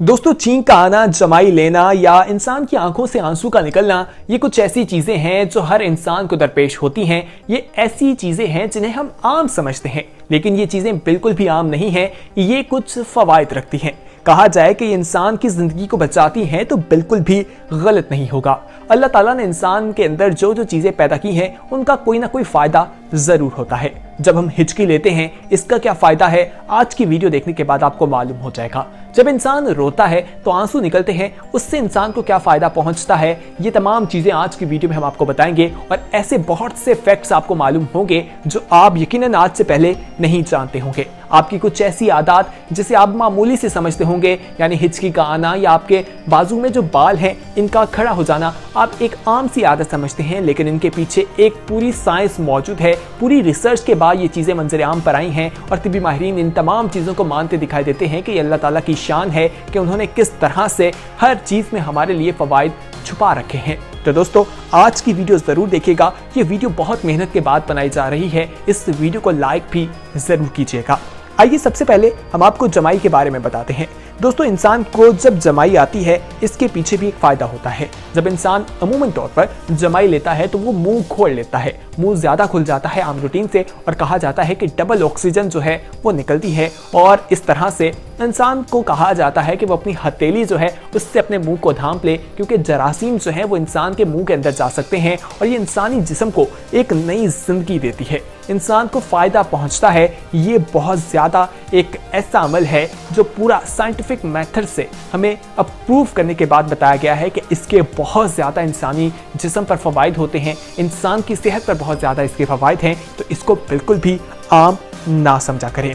दोस्तों, छींक का आना, जमाई लेना या इंसान की आंखों से आंसू का निकलना, ये कुछ ऐसी चीजें हैं जो हर इंसान को दरपेश होती हैं। ये ऐसी चीजें हैं जिन्हें हम आम समझते हैं, लेकिन ये चीजें बिल्कुल भी आम नहीं हैं। ये कुछ फवायद रखती हैं। कहा जाए कि ये इंसान की जिंदगी को बचाती हैं तो बिल्कुल भी गलत नहीं होगा। अल्लाह ताला ने इंसान के अंदर जो जो चीजें पैदा की हैं उनका कोई ना कोई फायदा जरूर होता है। जब हम हिचकी लेते हैं, इसका क्या फायदा है, आज की वीडियो देखने के बाद आपको मालूम हो जाएगा। जब इंसान रोता है तो आंसू निकलते हैं, उससे इंसान को क्या फायदा पहुंचता है, ये तमाम चीजें आज की वीडियो में हम आपको बताएंगे। और ऐसे बहुत से फैक्ट्स आपको मालूम होंगे जो आप यकीनन आज से पहले नहीं जानते होंगे। आपकी कुछ ऐसी आदत जिसे आप मामूली से समझते होंगे, यानी हिचकी का आना या आपके बाजू में जो बाल हैं इनका खड़ा हो जाना, आप एक आम सी आदत समझते हैं, लेकिन इनके पीछे एक पूरी साइंस मौजूद है। पूरी रिसर्च के बाद ये चीजें मंजर आम पर आई हैं और तिब्बी माहिरीन इन तमाम चीजों को मानते दिखाई देते हैं कि अल्लाह ताला की शान है कि उन्होंने किस तरह से हर चीज में हमारे लिए फवाइद छुपा रखे हैं। तो दोस्तों, आज की वीडियो जरूर देखिएगा। ये वीडियो बहुत मेहनत के बाद बनाई जा रही है। इस वीडियो को लाइक भी जरूर कीजिएगा। आइए सबसे पहले हम आपको जमाई के बारे में बताते हैं। दोस्तों, इंसान को जब जमाई आती है इसके पीछे भी एक फायदा होता है। जब इंसान अमूमन तौर पर जमाई लेता है तो वो मुंह खोल लेता है, मुंह ज्यादा खुल जाता है आम रूटीन से, और कहा जाता है कि डबल ऑक्सीजन जो है वो निकलती है। और इस तरह से इंसान को कहा जाता है कि वो अपनी हथेली जो है उससे अपने मुंह को ढांप ले, क्योंकि जरासीम जो है वो इंसान के मुंह के अंदर जा सकते हैं और ये इंसानी जिस्म को एक नई जिंदगी देती है, इंसान को फायदा पहुंचता है। ये बहुत ज्यादा एक ऐसा अमल है जो पूरा साइंटिफिक मेथड से हमें अप्रूव करने के बाद बताया गया है कि इसके बहुत ज्यादा इंसानी जिस्म पर फवाइद होते हैं, इंसान की सेहत पर बहुत ज्यादा इसके फवाइद हैं। तो इसको बिल्कुल भी आम ना समझा करें।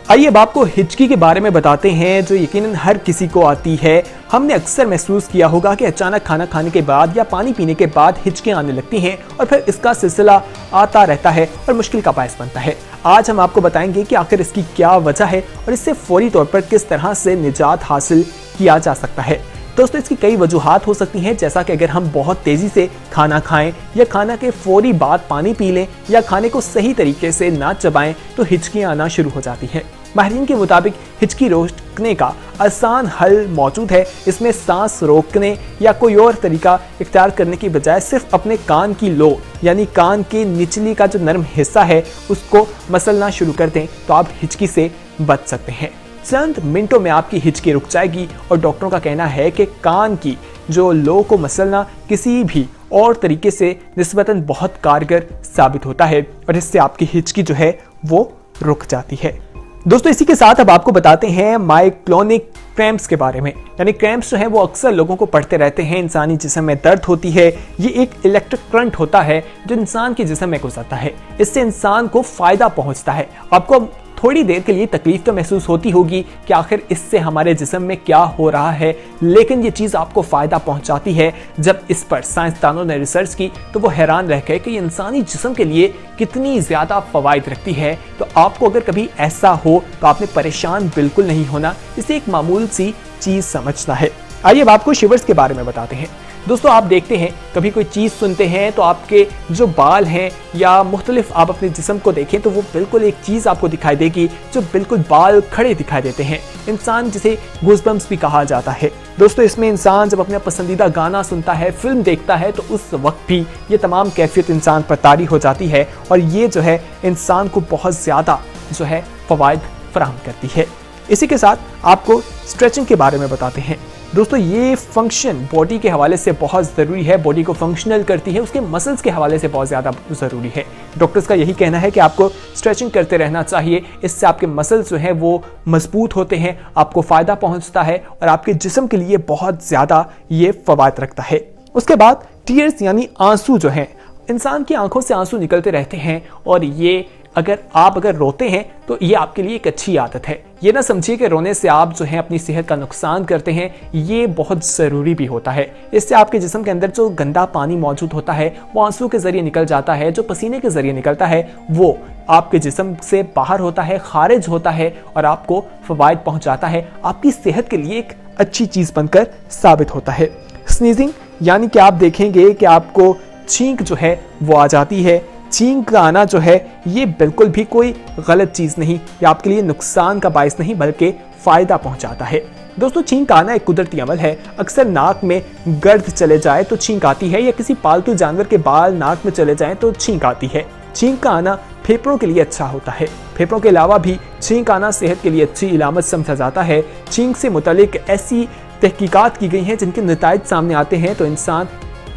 आइए अब आपको हिचकी के बारे में बताते हैं जो यकीनन हर किसी को आती है। हमने अक्सर महसूस किया होगा कि अचानक खाना खाने के बाद या पानी पीने के बाद हिचकियां आने लगती हैं और फिर इसका सिलसिला आता रहता है और मुश्किल का बायस बनता है। आज हम आपको बताएंगे कि आखिर इसकी क्या वजह है और इससे फौरी तौर पर किस तरह से निजात हासिल किया जा सकता है। दोस्तों, इसकी कई वजूहात हो सकती हैं, जैसा कि अगर हम बहुत तेजी से खाना खाएं या खाना के फौरी बाद पानी पी लें या खाने को सही तरीके से ना चबाएं तो हिचकियां आना शुरू हो जाती हैं। माहिरीन के मुताबिक हिचकी रोकने का आसान हल मौजूद है। इसमें सांस रोकने या कोई और तरीका इख्तियार करने की बजाय सिर्फ अपने कान की लो, यानी कान के निचली का जो नरम हिस्सा है उसको मसलना शुरू कर दें तो आप हिचकी से बच सकते हैं। चंद मिनटों में आपकी हिचकी रुक जाएगी और डॉक्टरों का कहना है कि कान की जो लो को मसलना किसी भी और तरीके से निस्बतन बहुत कारगर साबित होता है और इससे आपकी हिचकी जो है वो रुक जाती है। दोस्तों, इसी के साथ अब आपको बताते हैं माइक्लोनिक क्रैम्प्स के बारे में। यानी क्रैम्प्स जो है वो अक्सर लोगों को पड़ते रहते हैं। इंसानी जिस्म में दर्द होती है। ये एक इलेक्ट्रिक करंट होता है जो इंसान के जिस्म में गुजरता है। इससे इंसान को फायदा पहुंचता है। आपको थोड़ी देर के लिए तकलीफ तो महसूस होती होगी कि आखिर इससे हमारे जिस्म में क्या हो रहा है, लेकिन ये चीज़ आपको फ़ायदा पहुंचाती है। जब इस पर साइंसदानों ने रिसर्च की तो वो हैरान रह गए कि ये इंसानी जिस्म के लिए कितनी ज़्यादा फ़वाइद रखती है। तो आपको अगर कभी ऐसा हो तो आपने परेशान बिल्कुल नहीं होना, इसे एक मामूल सी चीज़ समझना है। आइए अब आपको शिवर्स के बारे में बताते हैं। दोस्तों, आप देखते हैं कभी कोई चीज़ सुनते हैं तो आपके जो बाल हैं या मुख्तलिफ आप अपने जिस्म को देखें तो वो बिल्कुल एक चीज़ आपको दिखाई देगी जो बिल्कुल बाल खड़े दिखाई देते हैं। इंसान जिसे गूज़बम्प्स भी कहा जाता है। दोस्तों, इसमें इंसान जब अपना पसंदीदा गाना सुनता है, फिल्म देखता है तो उस वक्त भी ये तमाम कैफियत इंसान पर तारी हो जाती है और ये जो है इंसान को बहुत ज़्यादा जो है फ़वाइद फराहम करती है। इसी के साथ आपको स्ट्रेचिंग के बारे में बताते हैं। दोस्तों, ये फंक्शन बॉडी के हवाले से बहुत ज़रूरी है, बॉडी को फंक्शनल करती है, उसके मसल्स के हवाले से बहुत ज़्यादा ज़रूरी है। डॉक्टर्स का यही कहना है कि आपको स्ट्रेचिंग करते रहना चाहिए। इससे आपके मसल्स जो हैं वो मजबूत होते हैं, आपको फ़ायदा पहुंचता है और आपके जिस्म के लिए बहुत ज़्यादा ये फ़वाइद रखता है। उसके बाद टीयर्स यानी आंसू जो हैं, इंसान की आंखों से आंसू निकलते रहते हैं और ये अगर रोते हैं तो ये आपके लिए एक अच्छी आदत है। ये ना समझिए कि रोने से आप जो है अपनी सेहत का नुकसान करते हैं, ये बहुत ज़रूरी भी होता है। इससे आपके जिस्म के अंदर जो गंदा पानी मौजूद होता है वो आंसू के ज़रिए निकल जाता है, जो पसीने के ज़रिए निकलता है वो आपके जिस्म से बाहर होता है, खारिज होता है और आपको फ़वाइद पहुँचाता है, आपकी सेहत के लिए एक अच्छी चीज़ बनकर साबित होता है। स्नीजिंग यानी कि आप देखेंगे कि आपको छींक जो है वो आ जाती है। छींक का आना जो है ये बिल्कुल भी कोई गलत चीज़ नहीं, ये आपके लिए नुकसान का बायस नहीं बल्कि फ़ायदा पहुंचाता है। दोस्तों छींक आना एक कुदरती अमल है। अक्सर नाक में गर्द चले जाए तो छींक आती है, या किसी पालतू जानवर के बाल नाक में चले जाएं तो छींक आती है। छींक का आना फेफड़ों के लिए अच्छा होता है। फेफड़ों के अलावा भी छींक आना सेहत के लिए अच्छी इलामत समझा जाता है। छींक से मुतालिक ऐसी तहकीकात की गई हैं जिनके नताइज सामने आते हैं तो इंसान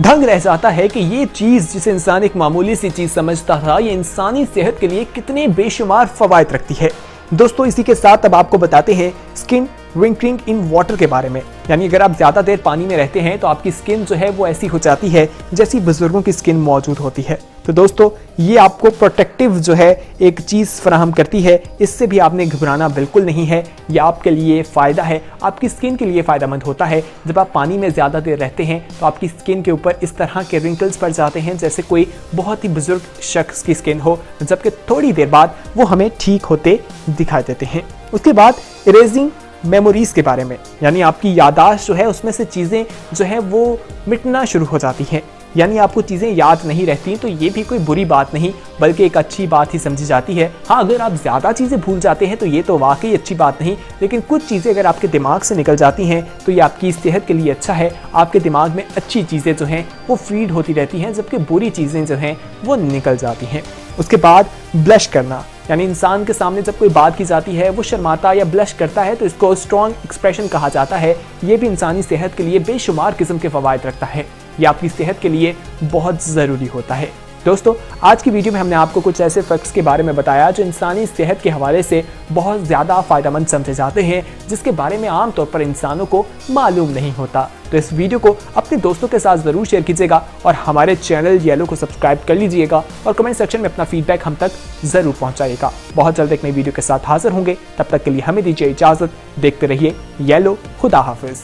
दंग रह जाता है कि ये चीज़ जिसे इंसान एक मामूली सी चीज़ समझता था, ये इंसानी सेहत के लिए कितने बेशुमार फवायद रखती है। दोस्तों इसी के साथ अब आपको बताते हैं स्किन रिंकलिंग इन वाटर के बारे में। यानी अगर आप ज़्यादा देर पानी में रहते हैं तो आपकी स्किन जो है वो ऐसी हो जाती है जैसी बुजुर्गों की स्किन मौजूद होती है। तो दोस्तों ये आपको प्रोटेक्टिव जो है एक चीज़ फराहम करती है, इससे भी आपने घबराना बिल्कुल नहीं है। ये आपके लिए फ़ायदा है, आपकी स्किन के लिए फ़ायदेमंद होता है। जब आप पानी में ज़्यादा देर रहते हैं तो आपकी स्किन के ऊपर इस तरह के रिंकल्स पड़ जाते हैं जैसे कोई बहुत ही बुजुर्ग शख्स की स्किन हो, जबकि थोड़ी देर बाद वो हमें ठीक होते दिखाई देते हैं। उसके बाद इरेजिंग मेमोरीज के बारे में, यानी आपकी यादाश्त जो है उसमें से चीज़ें जो है वो मिटना शुरू हो जाती हैं, यानी आपको चीज़ें याद नहीं रहती। तो ये भी कोई बुरी बात नहीं बल्कि एक अच्छी बात ही समझी जाती है। हाँ, अगर आप ज़्यादा चीज़ें भूल जाते हैं तो ये तो वाकई अच्छी बात नहीं, लेकिन कुछ चीज़ें अगर आपके दिमाग से निकल जाती हैं तो ये आपकी सेहत के लिए अच्छा है। आपके दिमाग में अच्छी चीज़ें जो हैं वो फीड होती रहती हैं, जबकि बुरी चीज़ें जो हैं वो निकल जाती हैं। उसके बाद ब्लश करना, यानी इंसान के सामने जब कोई बात की जाती है वो शर्माता या ब्लश करता है तो इसको स्ट्रॉन्ग एक्सप्रेशन कहा जाता है। ये भी इंसानी सेहत के लिए बेशुमार किस्म के फ़वायद रखता है। ये आपकी सेहत के लिए बहुत ज़रूरी होता है। दोस्तों आज की वीडियो में हमने आपको कुछ ऐसे फैक्ट्स के बारे में बताया जो इंसानी सेहत के हवाले से बहुत ज़्यादा फ़ायदेमंद समझे जाते हैं, जिसके बारे में आम तौर पर इंसानों को मालूम नहीं होता। तो इस वीडियो को अपने दोस्तों के साथ ज़रूर शेयर कीजिएगा और हमारे चैनल येलो को सब्सक्राइब कर लीजिएगा और कमेंट सेक्शन में अपना फीडबैक हम तक ज़रूर पहुँचाइएगा। बहुत जल्द एक नई वीडियो के साथ हाजिर होंगे, तब तक के लिए हमें दीजिए इजाज़त। देखते रहिए येलो। खुदा हाफिज़।